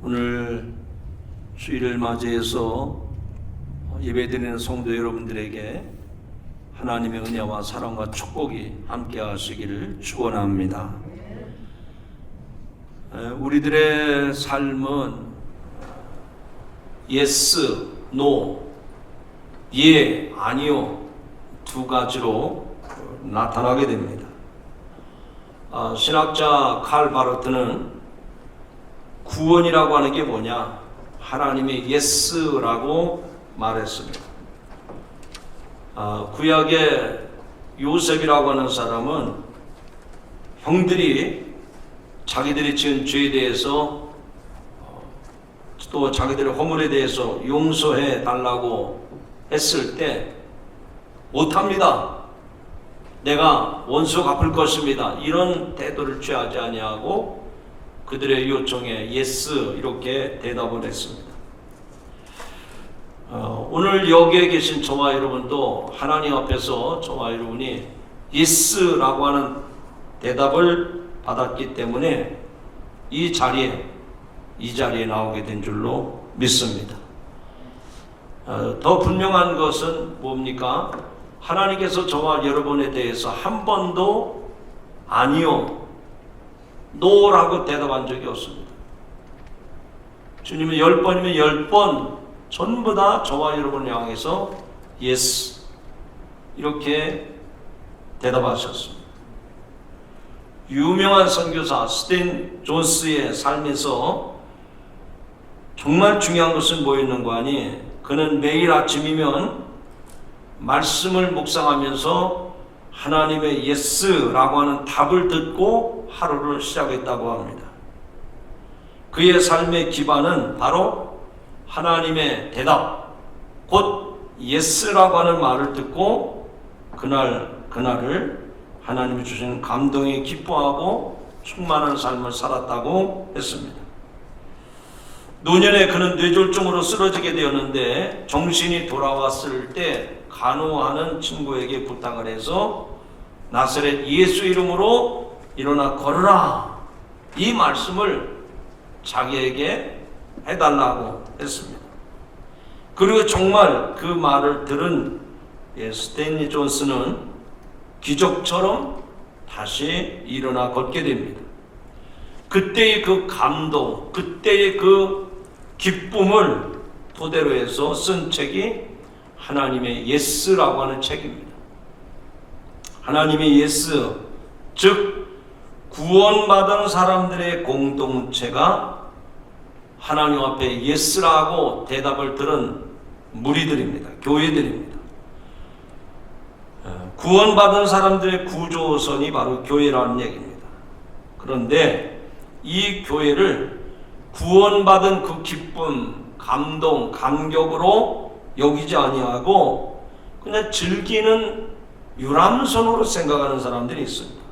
오늘 주일을 맞이해서 예배드리는 성도 여러분들에게 하나님의 은혜와 사랑과 축복이 함께 하시기를 축원합니다. 우리들의 삶은 yes, no, 예, 아니요 두 가지로 나타나게 됩니다. 신학자 칼 바르트는 구원이라고 하는 게 뭐냐? 하나님의 예스라고 말했습니다. 구약의 요셉이라고 하는 사람은 형들이 자기들이 지은 죄에 대해서 또 자기들의 허물에 대해서 용서해 달라고 했을 때 못합니다. 내가 원수 갚을 것입니다. 이런 태도를 취하지 아니하고 그들의 요청에 예스 이렇게 대답을 했습니다. 오늘 여기에 계신 저와 여러분도 하나님 앞에서 저와 여러분이 예스라고 하는 대답을 받았기 때문에 이 자리에 나오게 된 줄로 믿습니다. 더 분명한 것은 뭡니까? 하나님께서 저와 여러분에 대해서 한 번도 아니요, 노라고 대답한 적이 없습니다. 주님은 10번이면 10번 전부 다 저와 여러분을 향해서 yes 이렇게 대답하셨습니다. 유명한 선교사 스탠 존스의 삶에서 정말 중요한 것은 뭐였는가 하니 그는 매일 아침이면 말씀을 묵상하면서 하나님의 예스라고 하는 답을 듣고 하루를 시작했다고 합니다. 그의 삶의 기반은 바로 하나님의 대답, 곧 예스라고 하는 말을 듣고 그날을 하나님이 주신 감동에 기뻐하고 충만한 삶을 살았다고 했습니다. 노년에 그는 뇌졸중으로 쓰러지게 되었는데 정신이 돌아왔을 때 간호하는 친구에게 부탁을 해서 나사렛 예수 이름으로 일어나 걸으라 이 말씀을 자기에게 해달라고 했습니다. 그리고 정말 그 말을 들은 스탠리 존스는 기적처럼 다시 일어나 걷게 됩니다. 그때의 그 감동, 그때의 그 기쁨을 토대로 해서 쓴 책이 하나님의 예스라고 하는 책입니다. 하나님의 예스, 즉 구원받은 사람들의 공동체가 하나님 앞에 예스라고 대답을 들은 무리들입니다. 교회들입니다. 구원받은 사람들의 구조선이 바로 교회라는 얘기입니다. 그런데 이 교회를 구원받은 그 기쁨, 감동, 감격으로 여기지 아니하고 그냥 즐기는 유람선으로 생각하는 사람들이 있습니다.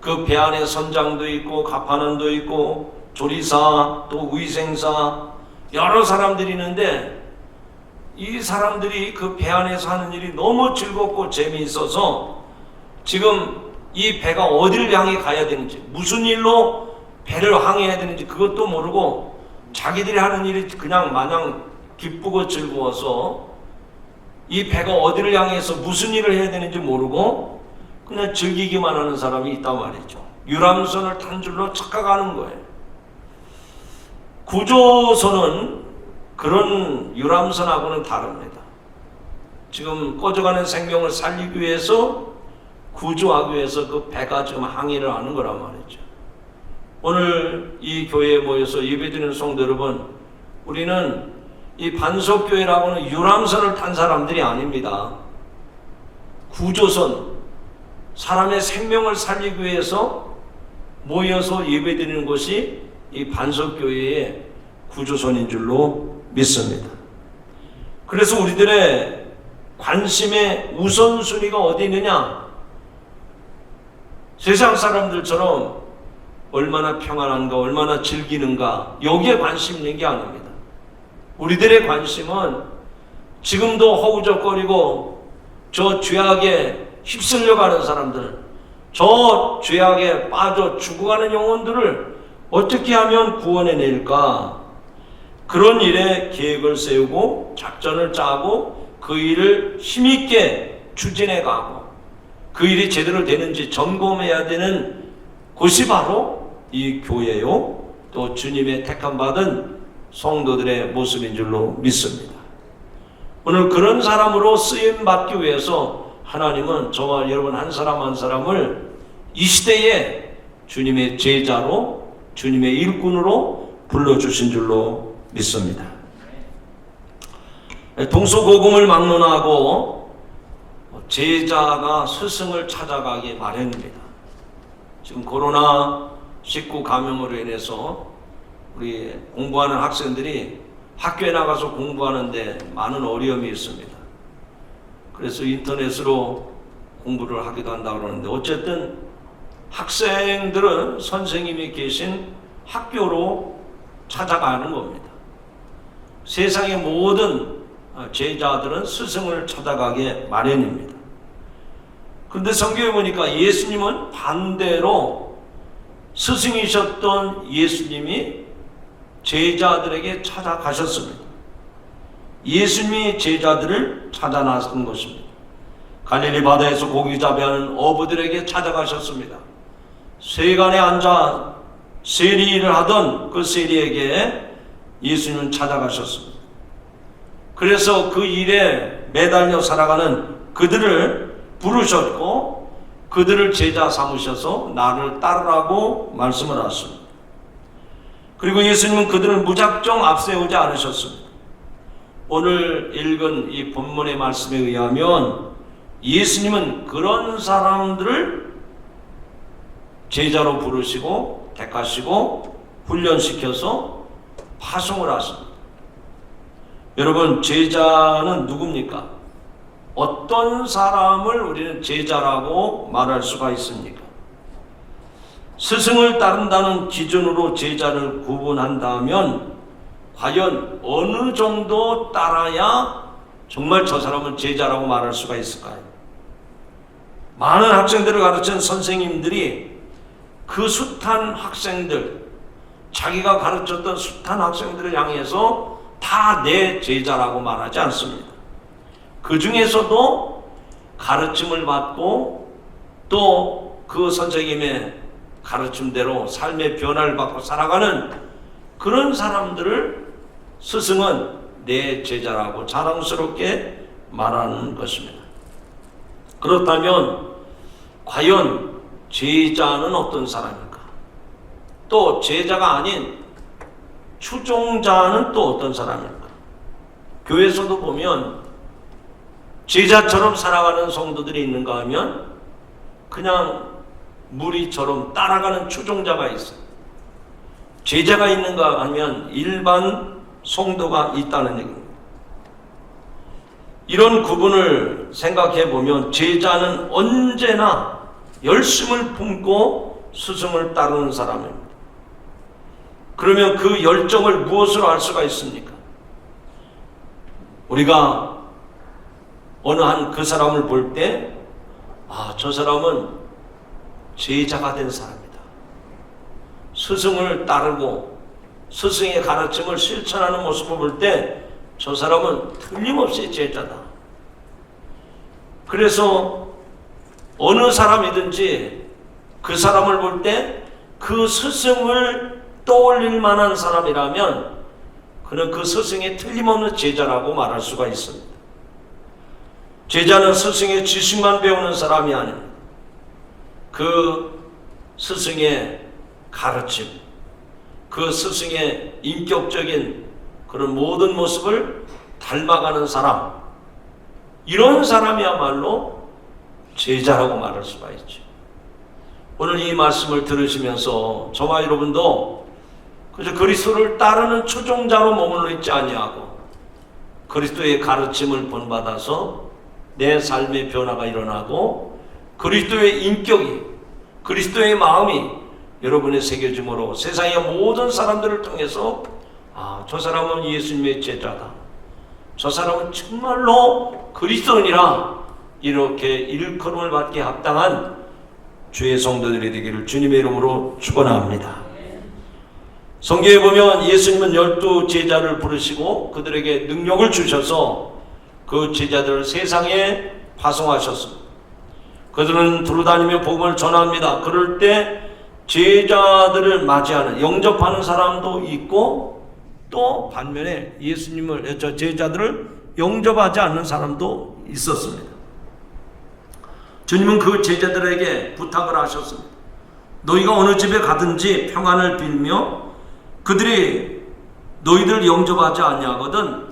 그 배 안에 선장도 있고 갑판원도 있고 조리사 또 위생사 여러 사람들이 있는데 이 사람들이 그 배 안에서 하는 일이 너무 즐겁고 재미있어서 지금 이 배가 어디를 향해 가야 되는지 무슨 일로 배를 항해해야 되는지 그것도 모르고 자기들이 하는 일이 그냥 마냥 기쁘고 즐거워서 이 배가 어디를 향해서 무슨 일을 해야 되는지 모르고 그냥 즐기기만 하는 사람이 있단 말이죠. 유람선을 탄 줄로 착각하는 거예요. 구조선은 그런 유람선하고는 다릅니다. 지금 꺼져가는 생명을 살리기 위해서 구조하기 위해서 그 배가 지금 항해를 하는 거란 말이죠. 오늘 이 교회에 모여서 예배드리는 성도 여러분, 우리는 이 반석교회라고는 유람선을 탄 사람들이 아닙니다. 구조선, 사람의 생명을 살리기 위해서 모여서 예배드리는 것이 이 반석교회의 구조선인 줄로 믿습니다. 그래서 우리들의 관심의 우선순위가 어디 있느냐? 세상 사람들처럼 얼마나 평안한가, 얼마나 즐기는가 여기에 관심 있는 게 아닙니다. 우리들의 관심은 지금도 허우적거리고 저 죄악에 휩쓸려가는 사람들, 저 죄악에 빠져 죽어가는 영혼들을 어떻게 하면 구원해낼까? 그런 일에 계획을 세우고 작전을 짜고 그 일을 힘있게 추진해가고 그 일이 제대로 되는지 점검해야 되는 곳이 바로 이 교회요, 또 주님의 택함받은 성도들의 모습인 줄로 믿습니다. 오늘 그런 사람으로 쓰임받기 위해서 하나님은 저와 여러분 한 사람 한 사람을 이 시대에 주님의 제자로, 주님의 일꾼으로 불러주신 줄로 믿습니다. 동서고금을 막론하고 제자가 스승을 찾아가기 마련입니다. 지금 코로나19 감염으로 인해서 우리 공부하는 학생들이 학교에 나가서 공부하는데 많은 어려움이 있습니다. 그래서 인터넷으로 공부를 하기도 한다고 그러는데, 어쨌든 학생들은 선생님이 계신 학교로 찾아가는 겁니다. 세상의 모든 제자들은 스승을 찾아가게 마련입니다. 그런데 성경에 보니까 예수님은 반대로 스승이셨던 예수님이 제자들에게 찾아가셨습니다. 예수님이 제자들을 찾아 나선 것입니다. 갈릴리 바다에서 고기 잡이하는 어부들에게 찾아가셨습니다. 세간에 앉아 세리 일을 하던 그 세리에게 예수님은 찾아가셨습니다. 그래서 그 일에 매달려 살아가는 그들을 부르셨고 그들을 제자 삼으셔서 나를 따르라고 말씀을 하셨습니다. 그리고 예수님은 그들을 무작정 앞세우지 않으셨습니다. 오늘 읽은 이 본문의 말씀에 의하면 예수님은 그런 사람들을 제자로 부르시고 택하시고 훈련시켜서 파송을 하십니다. 여러분, 제자는 누굽니까? 어떤 사람을 우리는 제자라고 말할 수가 있습니까? 스승을 따른다는 기준으로 제자를 구분한다면 과연 어느 정도 따라야 정말 저 사람은 제자라고 말할 수가 있을까요? 많은 학생들을 가르친 선생님들이 그 숱한 학생들, 자기가 가르쳤던 숱한 학생들을 향해서 다 내 제자라고 말하지 않습니다. 그 중에서도 가르침을 받고 또 그 선생님의 가르침대로 삶의 변화를 받고 살아가는 그런 사람들을 스승은 내 제자라고 자랑스럽게 말하는 것입니다. 그렇다면 과연 제자는 어떤 사람일까? 또 제자가 아닌 추종자는 또 어떤 사람일까? 교회에서도 보면 제자처럼 살아가는 성도들이 있는가 하면 그냥 무리처럼 따라가는 추종자가 있어요. 제자가 있는가 하면 일반 성도가 있다는 얘기입니다. 이런 구분을 생각해 보면 제자는 언제나 열심을 품고 스승을 따르는 사람입니다. 그러면 그 열정을 무엇으로 알 수가 있습니까? 우리가 어느 한 그 사람을 볼 때, 저 사람은 제자가 된 사람이다. 스승을 따르고 스승의 가르침을 실천하는 모습을 볼 때 저 사람은 틀림없이 제자다. 그래서 어느 사람이든지 그 사람을 볼 때 그 스승을 떠올릴 만한 사람이라면 그는 그 스승의 틀림없는 제자라고 말할 수가 있습니다. 제자는 스승의 지식만 배우는 사람이 아닙니다. 그 스승의 가르침, 그 스승의 인격적인 그런 모든 모습을 닮아가는 사람, 이런 사람이야말로 제자라고 말할 수가 있죠. 오늘 이 말씀을 들으시면서 저와 여러분도 그저 그리스도를 따르는 추종자로 머물러 있지 아니하고 그리스도의 가르침을 본받아서 내 삶의 변화가 일어나고 그리스도의 인격이, 그리스도의 마음이 여러분의 새겨짐으로 세상의 모든 사람들을 통해서 저 사람은 예수님의 제자다, 저 사람은 정말로 그리스도인이라, 이렇게 일컬음을 받게 합당한 주의 성도들이 되기를 주님의 이름으로 축원합니다. 성경에 보면 예수님은 12 제자를 부르시고 그들에게 능력을 주셔서 그 제자들을 세상에 파송하셨습니다. 그들은 두루다니며 복음을 전합니다. 그럴 때 제자들을 맞이하는, 영접하는 사람도 있고, 또 반면에 예수님을, 제자들을 영접하지 않는 사람도 있었습니다. 주님은 그 제자들에게 부탁을 하셨습니다. 너희가 어느 집에 가든지 평안을 빌며 그들이 너희들 영접하지 아니하거든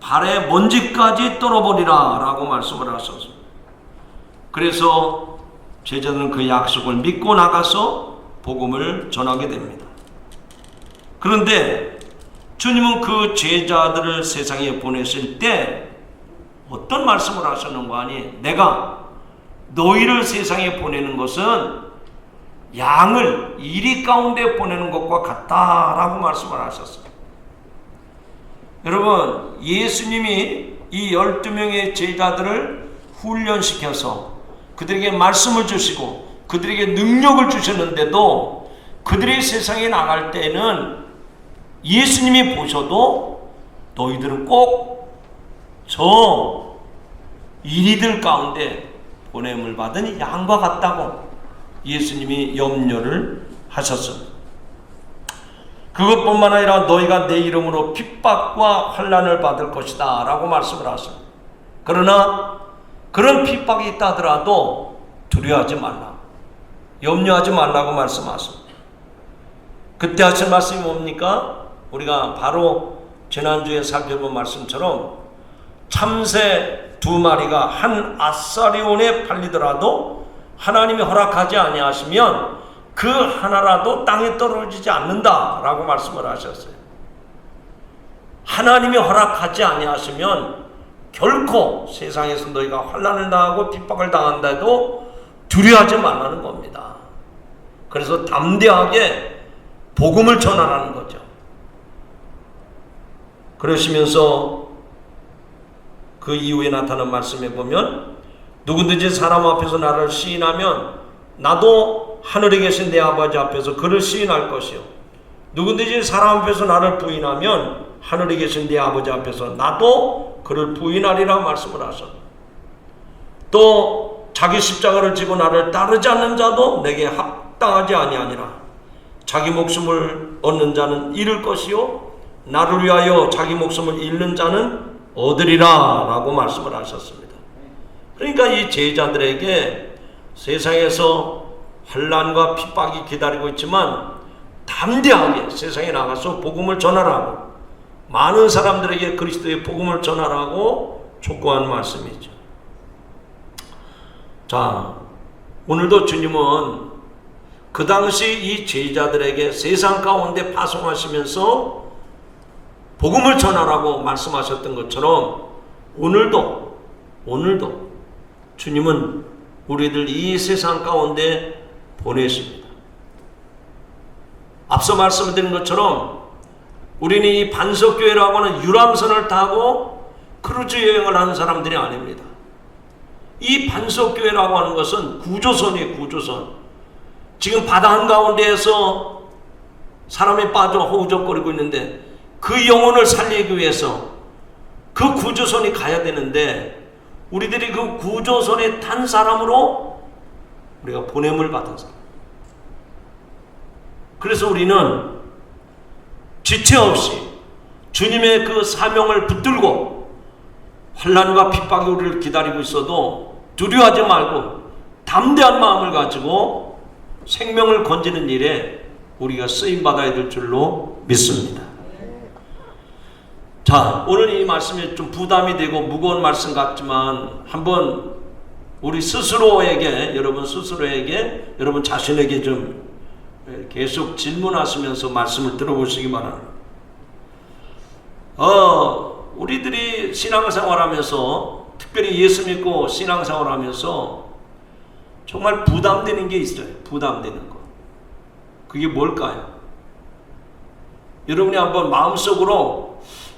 발에 먼지까지 떨어버리라 라고 말씀을 하셨습니다. 그래서 제자들은 그 약속을 믿고 나가서 복음을 전하게 됩니다. 그런데 주님은 그 제자들을 세상에 보내실 때 어떤 말씀을 하셨는가 하니, 내가 너희를 세상에 보내는 것은 양을 이리 가운데 보내는 것과 같다라고 말씀을 하셨어요. 여러분, 예수님이 이 12명의 제자들을 훈련시켜서 그들에게 말씀을 주시고 그들에게 능력을 주셨는데도 그들이 세상에 나갈 때는 예수님이 보셔도 너희들은 꼭 저 이리들 가운데 보냄을 받은 양과 같다고 예수님이 염려를 하셨습니다. 그것뿐만 아니라 너희가 내 이름으로 핍박과 환난을 받을 것이다 라고 말씀을 하십니다. 그러나 그런 핍박이 있다 하더라도 두려워하지 말라, 염려하지 말라고 말씀하십니다. 그때 하신 말씀이 뭡니까? 우리가 바로 지난주에 살펴본 말씀처럼 참새 2마리가 한 아사리온에 팔리더라도 하나님이 허락하지 아니하시면 그 하나라도 땅에 떨어지지 않는다 라고 말씀을 하셨어요. 하나님이 허락하지 아니하시면 결코 세상에서 너희가 환난을 당하고 핍박을 당한다 해도 두려워하지 말라는 겁니다. 그래서 담대하게 복음을 전하라는 거죠. 그러시면서 그 이후에 나타난 말씀에 보면 누구든지 사람 앞에서 나를 시인하면 나도 하늘에 계신 내 아버지 앞에서 그를 시인할 것이요, 누구든지 사람 앞에서 나를 부인하면 하늘에 계신 내 아버지 앞에서 나도 그를 부인하리라 말씀을 하셨다. 또 자기 십자가를 지고 나를 따르지 않는 자도 내게 합당하지 아니하니라. 자기 목숨을 얻는 자는 잃을 것이요 나를 위하여 자기 목숨을 잃는 자는 얻으리라 라고 말씀을 하셨습니다. 그러니까 이 제자들에게 세상에서 환난과 핍박이 기다리고 있지만 담대하게 세상에 나가서 복음을 전하라고, 많은 사람들에게 그리스도의 복음을 전하라고 촉구한 말씀이죠. 자, 오늘도 주님은 그 당시 이 제자들에게 세상 가운데 파송하시면서 복음을 전하라고 말씀하셨던 것처럼 오늘도 주님은 우리들 이 세상 가운데 보내십니다. 앞서 말씀드린 것처럼 우리는 이 반석교회라고 하는 유람선을 타고 크루즈 여행을 하는 사람들이 아닙니다. 이 반석교회라고 하는 것은 구조선이에요. 구조선. 지금 바다 한가운데에서 사람이 빠져 허우적거리고 있는데 그 영혼을 살리기 위해서 그 구조선이 가야 되는데 우리들이 그 구조선에 탄 사람으로 우리가 보냄을 받은 사람. 그래서 우리는 지체 없이 주님의 그 사명을 붙들고 환난과 핍박이 우리를 기다리고 있어도 두려워하지 말고 담대한 마음을 가지고 생명을 건지는 일에 우리가 쓰임받아야 될 줄로 믿습니다. 자, 오늘 이 말씀이 좀 부담이 되고 무거운 말씀 같지만 한번 우리 스스로에게, 여러분 자신에게 좀 계속 질문하시면서 말씀을 들어보시기 바랍니다. 우리들이 신앙생활하면서, 특별히 예수 믿고 신앙생활하면서 정말 부담되는 게 있어요. 부담되는 거. 그게 뭘까요? 여러분이 한번 마음속으로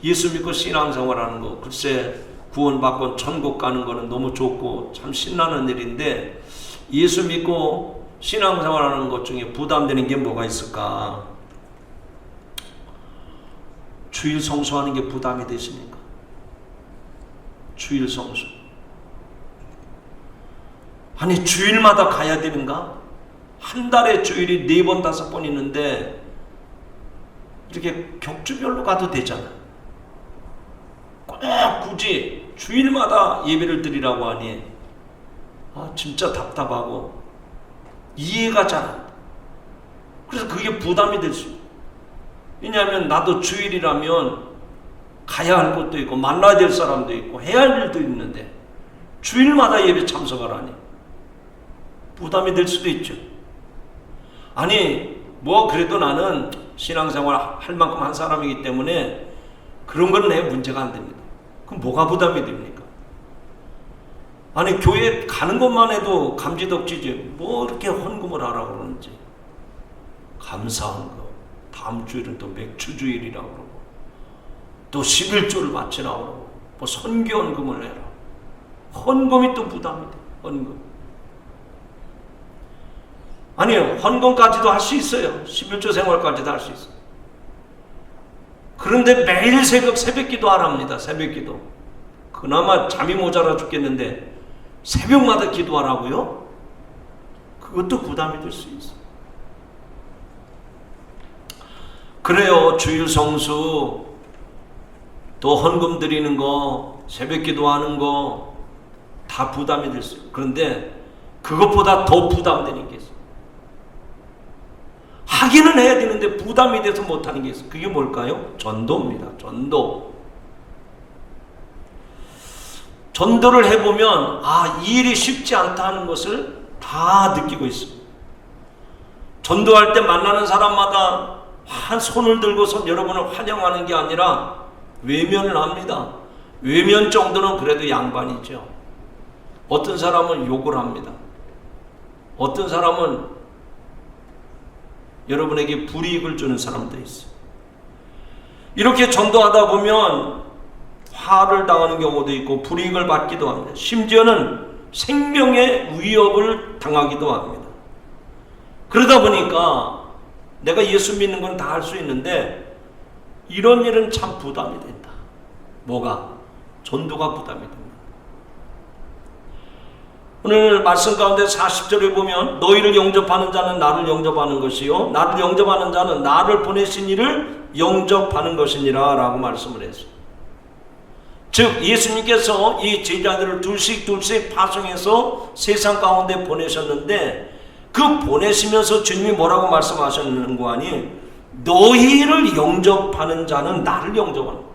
예수 믿고 신앙생활하는 거, 글쎄 구원받고 천국 가는 거는 너무 좋고 참 신나는 일인데 예수 믿고 신앙생활하는 것 중에 부담되는 게 뭐가 있을까? 주일 성수하는 게 부담이 되십니까? 주일 성수. 아니 주일마다 가야 되는가? 한 달에 주일이 4번 5번 있는데 이렇게 격주별로 가도 되잖아. 꼭 굳이 주일마다 예배를 드리라고 하니 진짜 답답하고 이해가 잘 안 돼. 그래서 그게 부담이 될 수 있어요. 왜냐하면 나도 주일이라면 가야 할 곳도 있고 만나야 될 사람도 있고 해야 할 일도 있는데 주일마다 예배 참석하라니 부담이 될 수도 있죠. 아니 그래도 나는 신앙생활 할 만큼 한 사람이기 때문에 그런 건 내 문제가 안 됩니다. 그럼 뭐가 부담이 됩니까? 아니 교회 가는 것만 해도 감지덕지지 이렇게 헌금을 하라고 그러는지. 감사한 거 다음 주일은 또 맥주주일이라고 그러고 또 11조를 바치라고 그러고 선교헌금을 해라. 헌금이 또 부담이 돼. 헌금. 아니요, 헌금까지도 할 수 있어요. 11조 생활까지도 할 수 있어요. 그런데 매일 새벽 기도 하랍니다. 새벽 기도. 그나마 잠이 모자라 죽겠는데 새벽마다 기도하라고요? 그것도 부담이 될 수 있어요. 그래요. 주일 성수, 또 헌금 드리는 거, 새벽 기도하는 거 다 부담이 될 수 있어요. 그런데 그것보다 더 부담되는 게 있어요. 하기는 해야 되는데 부담이 돼서 못하는 게 있어요. 그게 뭘까요? 전도입니다. 전도. 전도를 해보면 이 일이 쉽지 않다는 것을 다 느끼고 있습니다. 전도할 때 만나는 사람마다 한 손을 들고서 여러분을 환영하는 게 아니라 외면을 합니다. 외면 정도는 그래도 양반이죠. 어떤 사람은 욕을 합니다. 어떤 사람은 여러분에게 불이익을 주는 사람도 있어요. 이렇게 전도하다 보면 화를 당하는 경우도 있고 불이익을 받기도 합니다. 심지어는 생명의 위협을 당하기도 합니다. 그러다 보니까 내가 예수 믿는 건 다 할 수 있는데 이런 일은 참 부담이 된다. 뭐가? 전도가 부담이 됩니다. 오늘 말씀 가운데 40절에 보면 너희를 영접하는 자는 나를 영접하는 것이요 나를 영접하는 자는 나를 보내신 이를 영접하는 것이니라 라고 말씀을 했어요. 즉 예수님께서 이 제자들을 둘씩 파송해서 세상 가운데 보내셨는데 그 보내시면서 주님이 뭐라고 말씀하셨는 거 아니? 너희를 영접하는 자는 나를 영접하는 거야.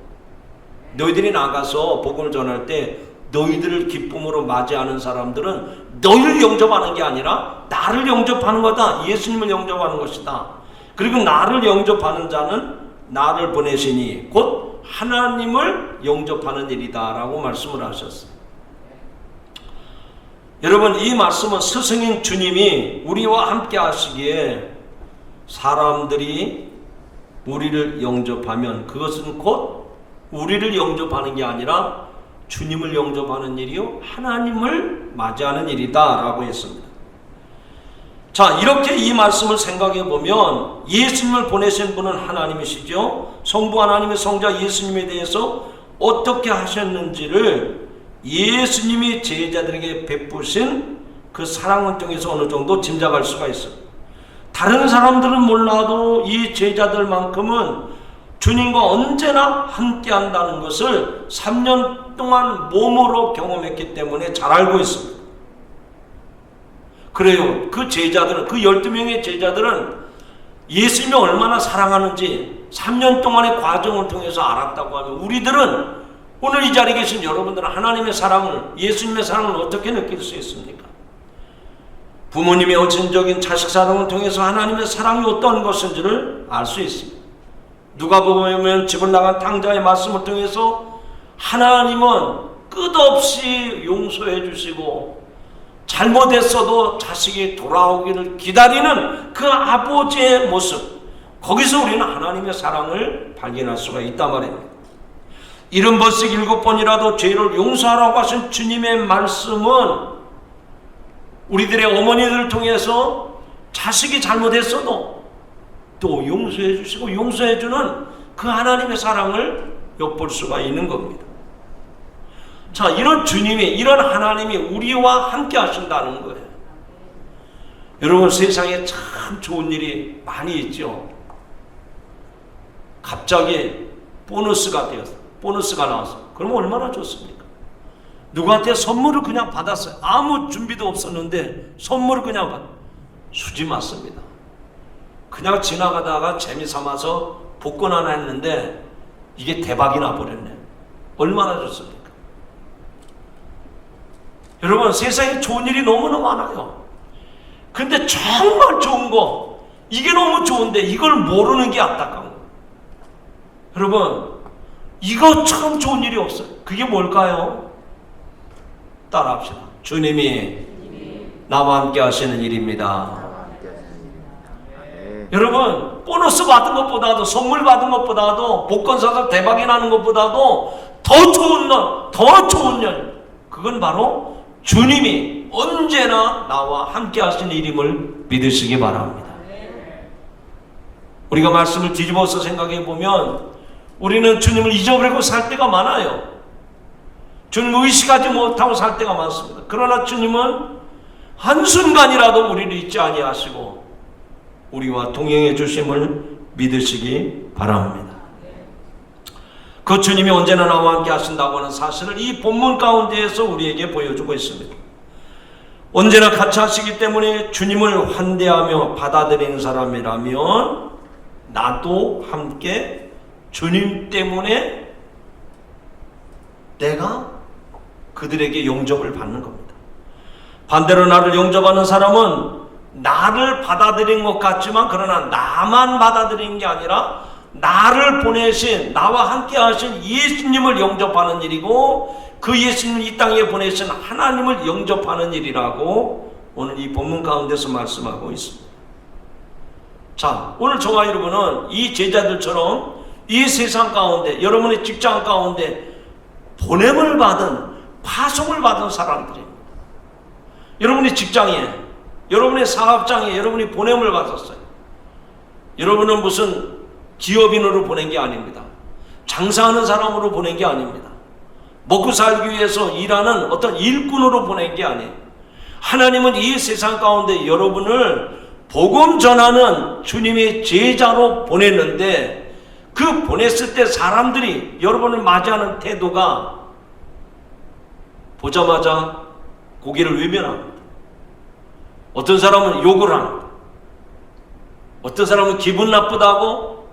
너희들이 나가서 복음을 전할 때 너희들을 기쁨으로 맞이하는 사람들은 너희를 영접하는 게 아니라 나를 영접하는 거다. 예수님을 영접하는 것이다. 그리고 나를 영접하는 자는 나를 보내시니 곧 하나님을 영접하는 일이다 라고 말씀을 하셨어요. 여러분 이 말씀은 스승인 주님이 우리와 함께 하시기에 사람들이 우리를 영접하면 그것은 곧 우리를 영접하는 게 아니라 주님을 영접하는 일이요 하나님을 맞이하는 일이다 라고 했습니다. 자, 이렇게 이 말씀을 생각해 보면 예수님을 보내신 분은 하나님이시죠. 성부 하나님의 성자 예수님에 대해서 어떻게 하셨는지를 예수님이 제자들에게 베푸신 그 사랑을 통해서 어느 정도 짐작할 수가 있어요. 다른 사람들은 몰라도 이 제자들만큼은 주님과 언제나 함께 한다는 것을 3년 동안 몸으로 경험했기 때문에 잘 알고 있습니다. 그래요. 그 제자들은, 그 12명의 제자들은 예수님이 얼마나 사랑하는지 3년 동안의 과정을 통해서 알았다고 하면 우리들은 오늘 이 자리에 계신 여러분들은 하나님의 사랑을, 예수님의 사랑을 어떻게 느낄 수 있습니까? 부모님의 헌신적인 자식 사랑을 통해서 하나님의 사랑이 어떤 것인지를 알 수 있습니다. 누가복음에 집을 나간 탕자의 말씀을 통해서 하나님은 끝없이 용서해 주시고 잘못했어도 자식이 돌아오기를 기다리는 그 아버지의 모습, 거기서 우리는 하나님의 사랑을 발견할 수가 있단 말입니다. 70번씩 7번이라도 죄를 용서하라고 하신 주님의 말씀은 우리들의 어머니들을 통해서 자식이 잘못했어도 또 용서해 주시고 용서해 주는 그 하나님의 사랑을 엿볼 수가 있는 겁니다. 자, 이런 주님이, 이런 하나님이 우리와 함께 하신다는 거예요. 여러분, 세상에 참 좋은 일이 많이 있죠. 갑자기 보너스가 나왔어요. 그러면 얼마나 좋습니까? 누구한테 선물을 그냥 받았어요. 아무 준비도 없었는데 선물을 그냥 수지 맞습니다. 그냥 지나가다가 재미삼아서 복권 하나 했는데 이게 대박이 나버렸네. 얼마나 좋습니까? 여러분, 세상에 좋은 일이 너무나 많아요. 근데 정말 좋은 거, 이게 너무 좋은데 이걸 모르는 게 안타까운 거예요. 여러분, 이것처럼 좋은 일이 없어요. 그게 뭘까요? 따라합시다. 주님이 나와 함께 하시는 일입니다. 여러분, 보너스 받은 것보다도, 선물 받은 것보다도, 복권 사서 대박이 나는 것보다도 더 좋은 일, 그건 바로 주님이 언제나 나와 함께 하시는 일임을 믿으시기 바랍니다. 우리가 말씀을 뒤집어서 생각해 보면 우리는 주님을 잊어버리고 살 때가 많아요. 주님을 의식하지 못하고 살 때가 많습니다. 그러나 주님은 한순간이라도 우리를 잊지 아니하시고 우리와 동행해 주심을 믿으시기 바랍니다. 그 주님이 언제나 나와 함께 하신다고 하는 사실을 이 본문 가운데에서 우리에게 보여주고 있습니다. 언제나 같이 하시기 때문에 주님을 환대하며 받아들이는 사람이라면 나도 함께 주님 때문에 내가 그들에게 영접을 받는 겁니다. 반대로 나를 영접하는 사람은 나를 받아들인 것 같지만 그러나 나만 받아들인 게 아니라 나를 보내신, 나와 함께 하신 예수님을 영접하는 일이고 그 예수님을 이 땅에 보내신 하나님을 영접하는 일이라고 오늘 이 본문 가운데서 말씀하고 있습니다. 자, 오늘 저와 여러분은 이 제자들처럼 이 세상 가운데, 여러분의 직장 가운데 보냄을 받은, 파송을 받은 사람들입니다. 여러분의 직장에, 여러분의 사업장에 여러분이 보냄을 받았어요. 여러분은 무슨 기업인으로 보낸 게 아닙니다. 장사하는 사람으로 보낸 게 아닙니다. 먹고 살기 위해서 일하는 어떤 일꾼으로 보낸 게 아니에요. 하나님은 이 세상 가운데 여러분을 복음 전하는 주님의 제자로 보냈는데 그 보냈을 때 사람들이 여러분을 맞이하는 태도가 보자마자 고개를 외면합니다. 어떤 사람은 욕을 합니다. 어떤 사람은 기분 나쁘다고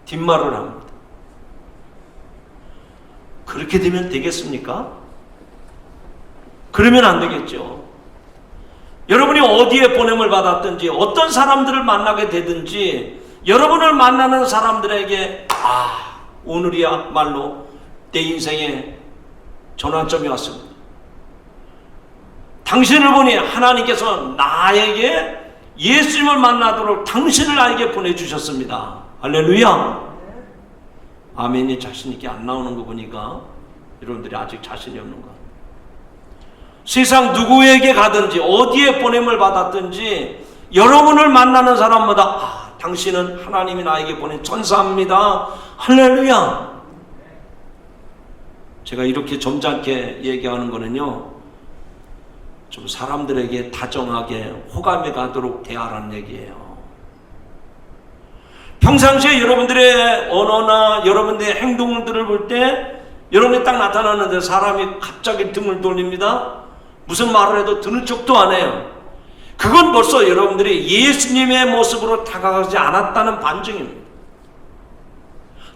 뒷말을 합니다. 그렇게 되면 되겠습니까? 그러면 안 되겠죠. 여러분이 어디에 보냄을 받았든지 어떤 사람들을 만나게 되든지 여러분을 만나는 사람들에게 오늘이야말로 내 인생의 전환점이 왔습니다. 당신을 보니 하나님께서 나에게 예수님을 만나도록 당신을 나에게 보내주셨습니다. 할렐루야. 아멘이 자신 있게 안 나오는 거 보니까 여러분들이 아직 자신이 없는 거. 세상 누구에게 가든지 어디에 보냄을 받았든지 여러분을 만나는 사람마다 당신은 하나님이 나에게 보낸 천사입니다. 할렐루야. 제가 이렇게 점잖게 얘기하는 거는요, 좀 사람들에게 다정하게 호감이 가도록 대하라는 얘기예요. 평상시에 여러분들의 언어나 여러분들의 행동들을 볼 때 여러분이 딱 나타나는데 사람이 갑자기 등을 돌립니다. 무슨 말을 해도 듣는 척도 안 해요. 그건 벌써 여러분들이 예수님의 모습으로 다가가지 않았다는 반증입니다.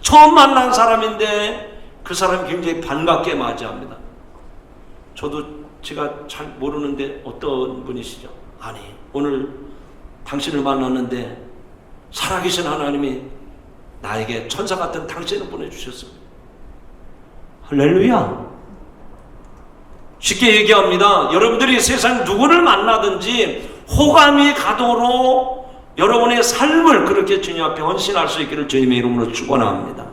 처음 만난 사람인데 그 사람이 굉장히 반갑게 맞이합니다. 저도 제가 잘 모르는데 어떤 분이시죠? 아니, 오늘 당신을 만났는데 살아계신 하나님이 나에게 천사 같은 당신을 보내주셨습니다. 할렐루야. 쉽게 얘기합니다. 여러분들이 세상 누구를 만나든지 호감이 가도록 여러분의 삶을 그렇게 주님 앞에 헌신할 수 있기를 주님의 이름으로 축원합니다.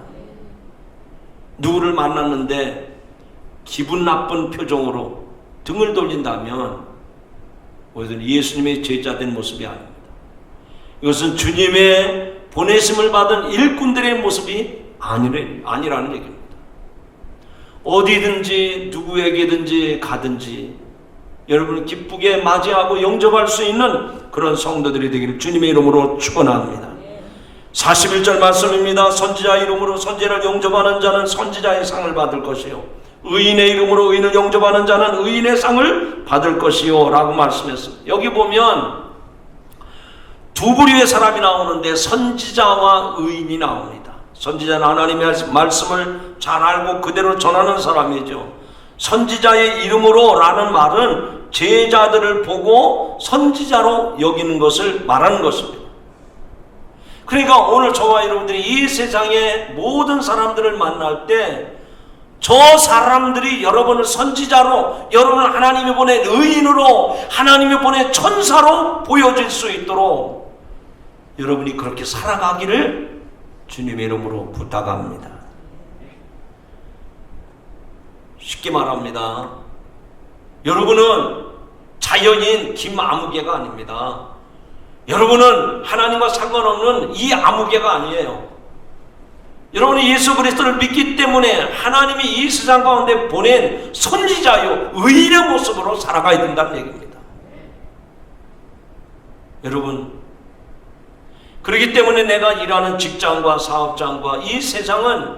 누구를 만났는데 기분 나쁜 표정으로 등을 돌린다면 오히려 예수님의 제자된 모습이 아닙니다. 이것은 주님의 보내심을 받은 일꾼들의 모습이 아니라는 얘기입니다. 어디든지 누구에게든지 가든지 여러분을 기쁘게 맞이하고 영접할 수 있는 그런 성도들이 되기를 주님의 이름으로 축원합니다. 41절 말씀입니다. 선지자 이름으로 선지자를 영접하는 자는 선지자의 상을 받을 것이요 의인의 이름으로 의인을 영접하는 자는 의인의 상을 받을 것이요 라고 말씀했습니다. 여기 보면 두 부류의 사람이 나오는데 선지자와 의인이 나옵니다. 선지자는 하나님의 말씀을 잘 알고 그대로 전하는 사람이죠. 선지자의 이름으로 라는 말은 제자들을 보고 선지자로 여기는 것을 말하는 것입니다. 그러니까 오늘 저와 여러분들이 이 세상의 모든 사람들을 만날 때 저 사람들이 여러분을 선지자로, 여러분을 하나님이 보낸 의인으로, 하나님이 보낸 천사로 보여질 수 있도록 여러분이 그렇게 살아가기를 주님의 이름으로 부탁합니다. 쉽게 말합니다. 여러분은 자연인 김아무개가 아닙니다. 여러분은 하나님과 상관없는 이 아무개가 아니에요. 여러분이 예수 그리스도를 믿기 때문에 하나님이 이 세상 가운데 보낸 선지자요 의인의 모습으로 살아가야 된다는 얘기입니다. 여러분, 그렇기 때문에 내가 일하는 직장과 사업장과 이 세상은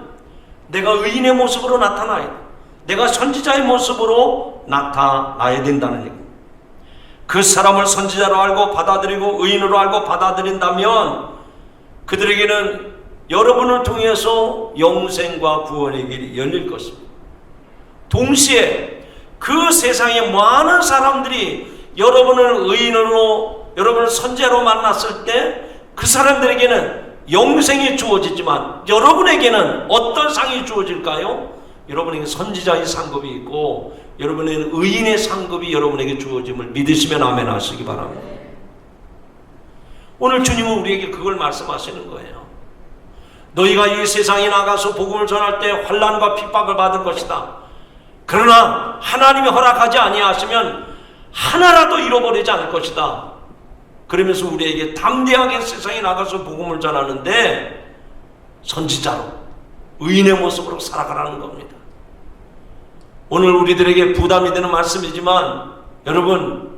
내가 의인의 모습으로 나타나야 돼. 내가 선지자의 모습으로 나타나야 된다는 얘기입니다. 그 사람을 선지자로 알고 받아들이고 의인으로 알고 받아들인다면 그들에게는 여러분을 통해서 영생과 구원의 길이 열릴 것입니다. 동시에 그 세상의 많은 사람들이 여러분을 의인으로, 여러분을 선지자로 만났을 때 그 사람들에게는 영생이 주어지지만 여러분에게는 어떤 상이 주어질까요? 여러분에게 선지자의 상급이 있고 여러분에게는 의인의 상급이 여러분에게 주어짐을 믿으시면 아멘 하시기 바랍니다. 오늘 주님은 우리에게 그걸 말씀하시는 거예요. 너희가 이 세상에 나가서 복음을 전할 때 환난과 핍박을 받을 것이다. 그러나 하나님이 허락하지 아니하시면 하나라도 잃어버리지 않을 것이다. 그러면서 우리에게 담대하게 세상에 나가서 복음을 전하는데 선지자로 의인의 모습으로 살아가라는 겁니다. 오늘 우리들에게 부담이 되는 말씀이지만 여러분,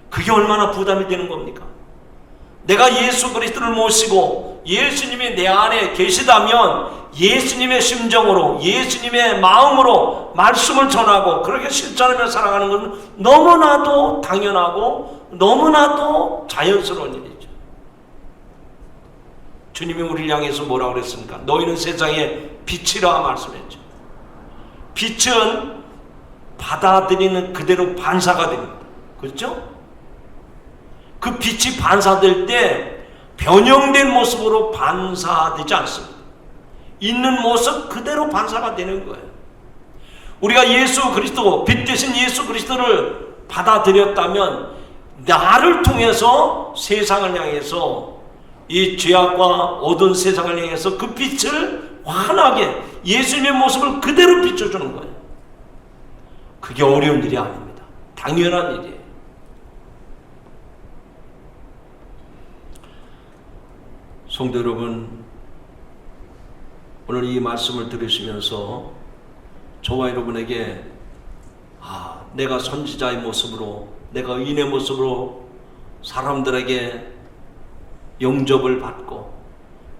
그게 얼마나 부담이 되는 겁니까? 내가 예수 그리스도를 모시고 예수님이 내 안에 계시다면 예수님의 심정으로, 예수님의 마음으로 말씀을 전하고 그렇게 실천하며 살아가는 것은 너무나도 당연하고 너무나도 자연스러운 일이죠. 주님이 우리를 향해서 뭐라고 그랬습니까? 너희는 세상의 빛이라 말씀했죠. 빛은 받아들이는 그대로 반사가 됩니다. 그렇죠? 그 빛이 반사될 때 변형된 모습으로 반사되지 않습니다. 있는 모습 그대로 반사가 되는 거예요. 우리가 예수 그리스도, 빛 대신 예수 그리스도를 받아들였다면 나를 통해서 세상을 향해서 이 죄악과 어두운 세상을 향해서 그 빛을 환하게 예수님의 모습을 그대로 비춰주는 거예요. 그게 어려운 일이 아닙니다. 당연한 일이에요. 성도 여러분, 오늘 이 말씀을 들으시면서 저와 여러분에게 내가 선지자의 모습으로, 내가 의인의 모습으로 사람들에게 영접을 받고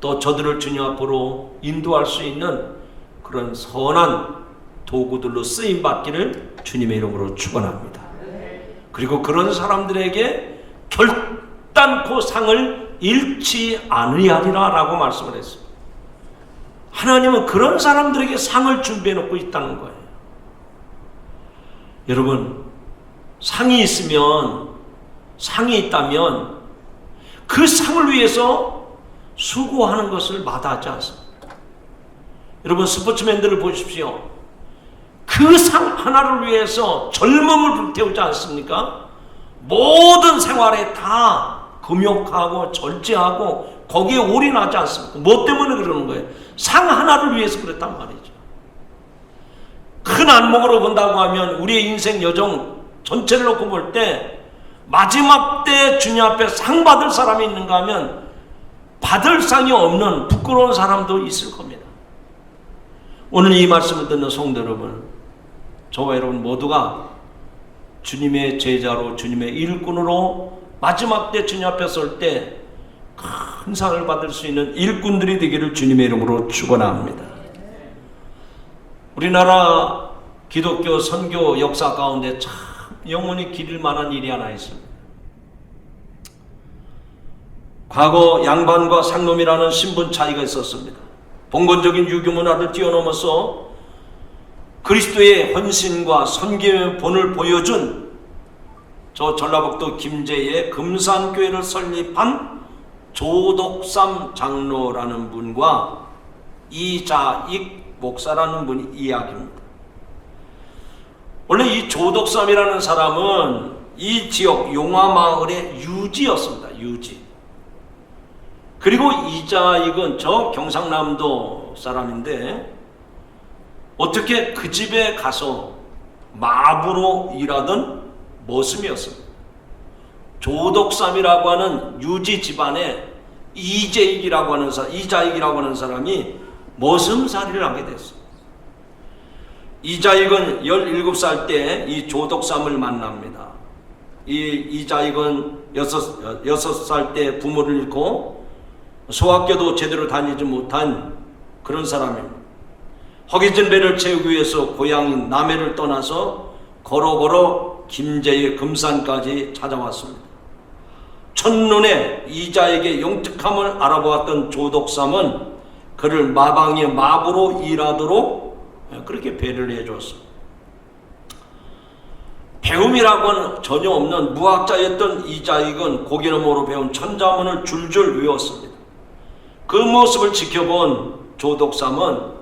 또 저들을 주님 앞으로 인도할 수 있는 그런 선한 도구들로 쓰임 받기를 주님의 이름으로 축원합니다. 그리고 그런 사람들에게 결단코 상을 잃지 않으리하리라 라고 말씀을 했습니다. 하나님은 그런 사람들에게 상을 준비해 놓고 있다는 거예요. 여러분, 상이 있다면 그 상을 위해서 수고하는 것을 마다하지 않습니다. 여러분, 스포츠맨들을 보십시오. 그 상 하나를 위해서 젊음을 불태우지 않습니까? 모든 생활에 다 금욕하고 절제하고 거기에 올인하지 않습니까? 뭐 때문에 그러는 거예요? 상 하나를 위해서 그랬단 말이죠. 큰 안목으로 본다고 하면 우리의 인생 여정 전체를 놓고 볼 때 마지막 때 주님 앞에 상 받을 사람이 있는가 하면 받을 상이 없는 부끄러운 사람도 있을 겁니다. 오늘 이 말씀을 듣는 성도 여러분, 저와 여러분 모두가 주님의 제자로, 주님의 일꾼으로 마지막 때 주님 앞에 설 때 큰 상을 받을 수 있는 일꾼들이 되기를 주님의 이름으로 축원합니다. 우리나라 기독교 선교 역사 가운데 참 영원히 기릴 만한 일이 하나 있습니다. 과거 양반과 상놈이라는 신분 차이가 있었습니다. 봉건적인 유교 문화를 뛰어넘어서 그리스도의 헌신과 선교의 본을 보여준 저 전라북도 김제의 금산교회를 설립한 조덕삼 장로라는 분과 이자익 목사라는 분이 이야기입니다. 원래 이 조덕삼이라는 사람은 이 지역 용화마을의 유지였습니다. 유지. 그리고 이자익은 저 경상남도 사람인데 어떻게 그 집에 가서 마부로 일하던 머슴이었습니다. 조덕삼이라고 하는 유지 집안에 이자익이라고 하는 사람이 머슴살이를 하게 됐어요. 이자익은 17살 때 이 조덕삼을 만납니다. 이자익은 6살 때 부모를 잃고 소학교도 제대로 다니지 못한 그런 사람입니다. 허기진 배를 채우기 위해서 고향인 남해를 떠나서 걸어 김제의 금산까지 찾아왔습니다. 첫눈에 이자에게 용특함을 알아보았던 조덕삼은 그를 마방의 마부로 일하도록 그렇게 배려를 해줬습니다. 배움이라고는 전혀 없는 무학자였던 이자익은 고개 너머로 배운 천자문을 줄줄 외웠습니다. 그 모습을 지켜본 조덕삼은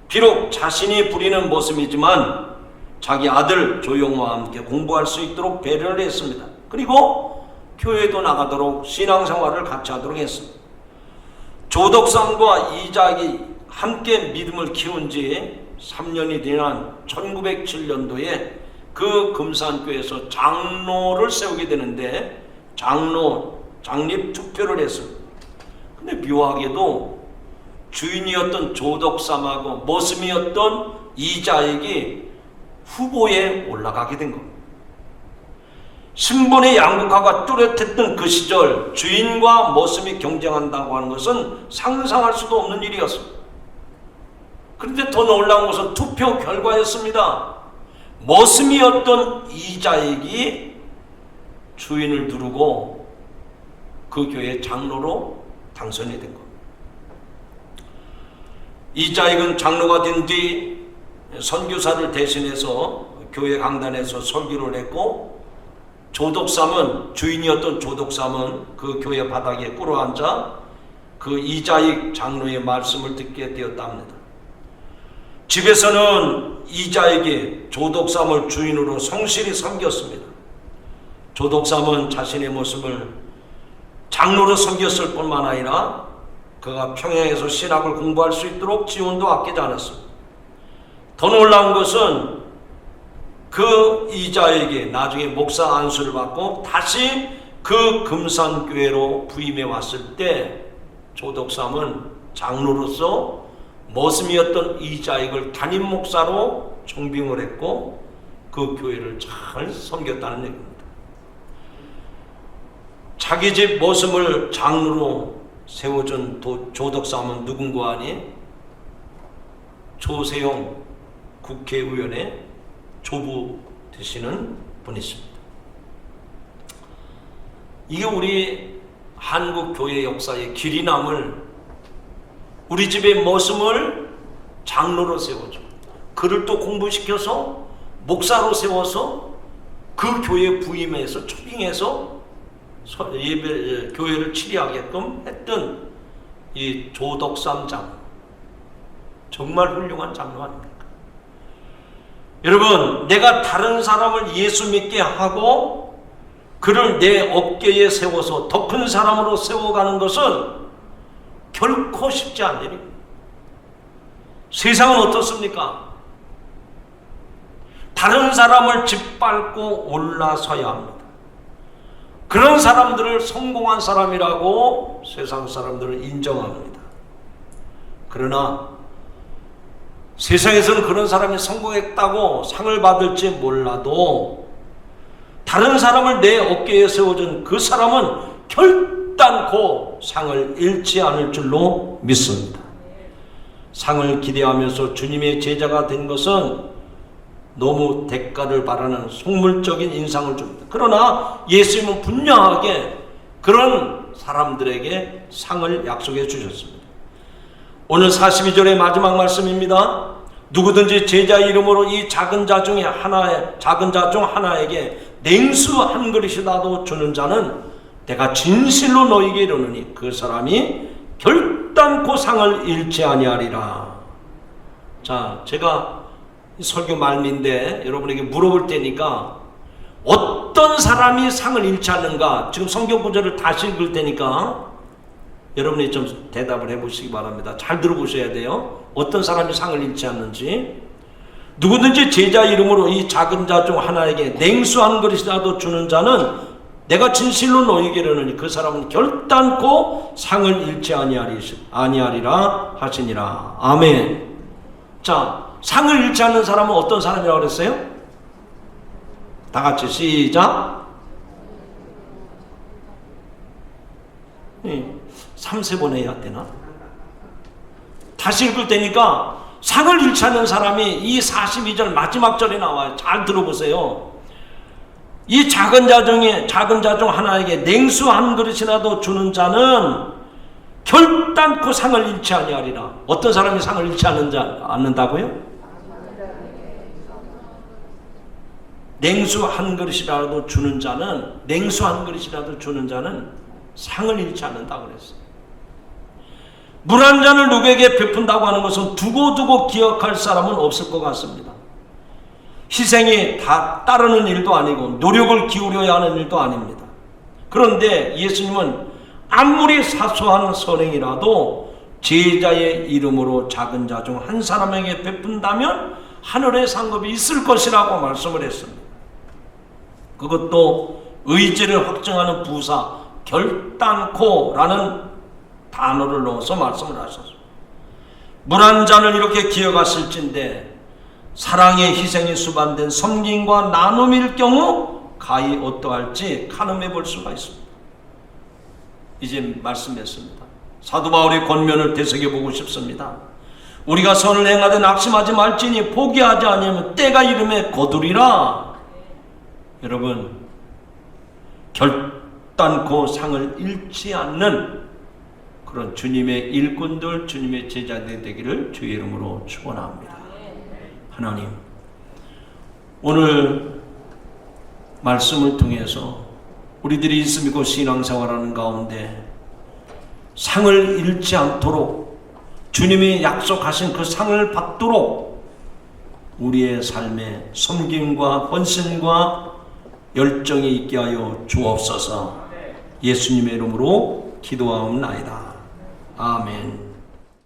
비록 자신이 부리는 모습이지만 자기 아들 조용호와 함께 공부할 수 있도록 배려를 했습니다. 그리고 교회도 나가도록 신앙생활을 같이 하도록 했습니다. 조덕삼과 이자익이 함께 믿음을 키운 지 3년이 지난 1907년도에 그 금산교회에서 장로를 세우게 되는데 장립 투표를 했습니다. 근데 묘하게도 주인이었던 조덕삼하고 머슴이었던 이자익이 후보에 올라가게 된 겁니다. 신분의 양극화가 뚜렷했던 그 시절 주인과 머슴이 경쟁한다고 하는 것은 상상할 수도 없는 일이었습니다. 그런데 더 놀라운 것은 투표 결과였습니다. 머슴이었던 이자익이 주인을 두르고 그 교회 장로로 당선이 된 겁니다. 이자익은 장로가 된 뒤 선교사를 대신해서 교회 강단에서 설교를 했고, 조덕삼은 주인이었던 조덕삼은 그 교회 바닥에 꿇어앉아 그 이자익 장로의 말씀을 듣게 되었답니다. 집에서는 이자익이 조덕삼을 주인으로 성실히 섬겼습니다. 조덕삼은 자신의 모습을 장로로 섬겼을 뿐만 아니라 그가 평양에서 신학을 공부할 수 있도록 지원도 아끼지 않았습니다. 더 놀라운 것은 그 이자에게 나중에 목사 안수를 받고 다시 그 금산교회로 부임해 왔을 때 조덕삼은 장로로서 머슴이었던 이자익을 담임 목사로 총빙을 했고 그 교회를 잘 섬겼다는 얘기입니다. 자기 집 머슴을 장로로 세워준 조덕삼은 누군가 하니 조세용 국회의원의 조부 되시는 분이 있습니다. 이게 우리 한국 교회 역사의 길이 남을 우리 집의 머슴을 장로로 세워줘. 그를 또 공부시켜서 목사로 세워서 그 교회 부임해서 초빙해서 교회를 치리하게끔 했던 이 조덕삼 장로. 정말 훌륭한 장로 아닙니까? 여러분, 내가 다른 사람을 예수 믿게 하고 그를 내 어깨에 세워서 더 큰 사람으로 세워가는 것은 결코 쉽지 않은 일입니다. 세상은 어떻습니까? 다른 사람을 짓밟고 올라서야 합니다. 그런 사람들을 성공한 사람이라고 세상 사람들은 인정합니다. 그러나 세상에서는 그런 사람이 성공했다고 상을 받을지 몰라도 다른 사람을 내 어깨에 세워준 그 사람은 결단코 상을 잃지 않을 줄로 믿습니다. 상을 기대하면서 주님의 제자가 된 것은 너무 대가를 바라는 속물적인 인상을 줍니다. 그러나 예수님은 분명하게 그런 사람들에게 상을 약속해 주셨습니다. 오늘 42절의 마지막 말씀입니다. 누구든지 제자 이름으로 이 작은 자 중 하나에게 냉수 한 그릇이라도 주는 자는 내가 진실로 너희에게 이르노니 그 사람이 결단코 상을 잃지 아니하리라. 자, 제가 설교 말미인데 여러분에게 물어볼 테니까 어떤 사람이 상을 잃지 않는가, 지금 성경 구절을 다시 읽을 테니까 여러분이 좀 대답을 해보시기 바랍니다. 잘 들어보셔야 돼요. 어떤 사람이 상을 잃지 않는지. 누구든지 제자 이름으로 이 작은 자 중 하나에게 냉수 한 그릇이라도 주는 자는 내가 진실로 너희에게 이르노니 그 사람은 결단코 상을 잃지 아니하리라 하시니라. 아멘. 자, 상을 잃지 않는 사람은 어떤 사람이라고 그랬어요? 다 같이 시작. 3번 해야 되나? 다시 읽을 테니까 상을 잃지 않는 사람이 이 42절 마지막 절에 나와요. 잘 들어보세요. 이 작은 자 중 하나에게 냉수 한 그릇이라도 주는 자는 결단코 상을 잃지 아니하리라. 어떤 사람이 상을 잃지 않는다고요? 냉수 한 그릇이라도 주는 자는 상을 잃지 않는다고 그랬어요. 물 한 잔을 누구에게 베푼다고 하는 것은 두고두고 기억할 사람은 없을 것 같습니다. 희생이 다 따르는 일도 아니고 노력을 기울여야 하는 일도 아닙니다. 그런데 예수님은 아무리 사소한 선행이라도 제자의 이름으로 작은 자 중 한 사람에게 베푼다면 하늘의 상급이 있을 것이라고 말씀을 했습니다. 그것도 의지를 확증하는 부사 결단코라는 단어를 넣어서 말씀을 하셨습니다. 물 한 잔을 이렇게 기억하실진데 사랑의 희생이 수반된 섬김과 나눔일 경우 가히 어떠할지 가늠해 볼 수가 있습니다. 이제 말씀했습니다. 사도 바울의 권면을 되새겨보고 싶습니다. 우리가 선을 행하되 낙심하지 말지니 포기하지 아니하면 때가 이름에 거두리라. 여러분, 결단코 상을 잃지 않는 그런 주님의 일꾼들, 주님의 제자들 되기를 주의 이름으로 축원합니다. 하나님, 오늘 말씀을 통해서 우리들이 예수 믿고 신앙생활하는 가운데 상을 잃지 않도록 주님이 약속하신 그 상을 받도록 우리의 삶에 섬김과 헌신과 열정이 있게 하여 주옵소서. 예수님의 이름으로 기도하옵나이다. 아멘.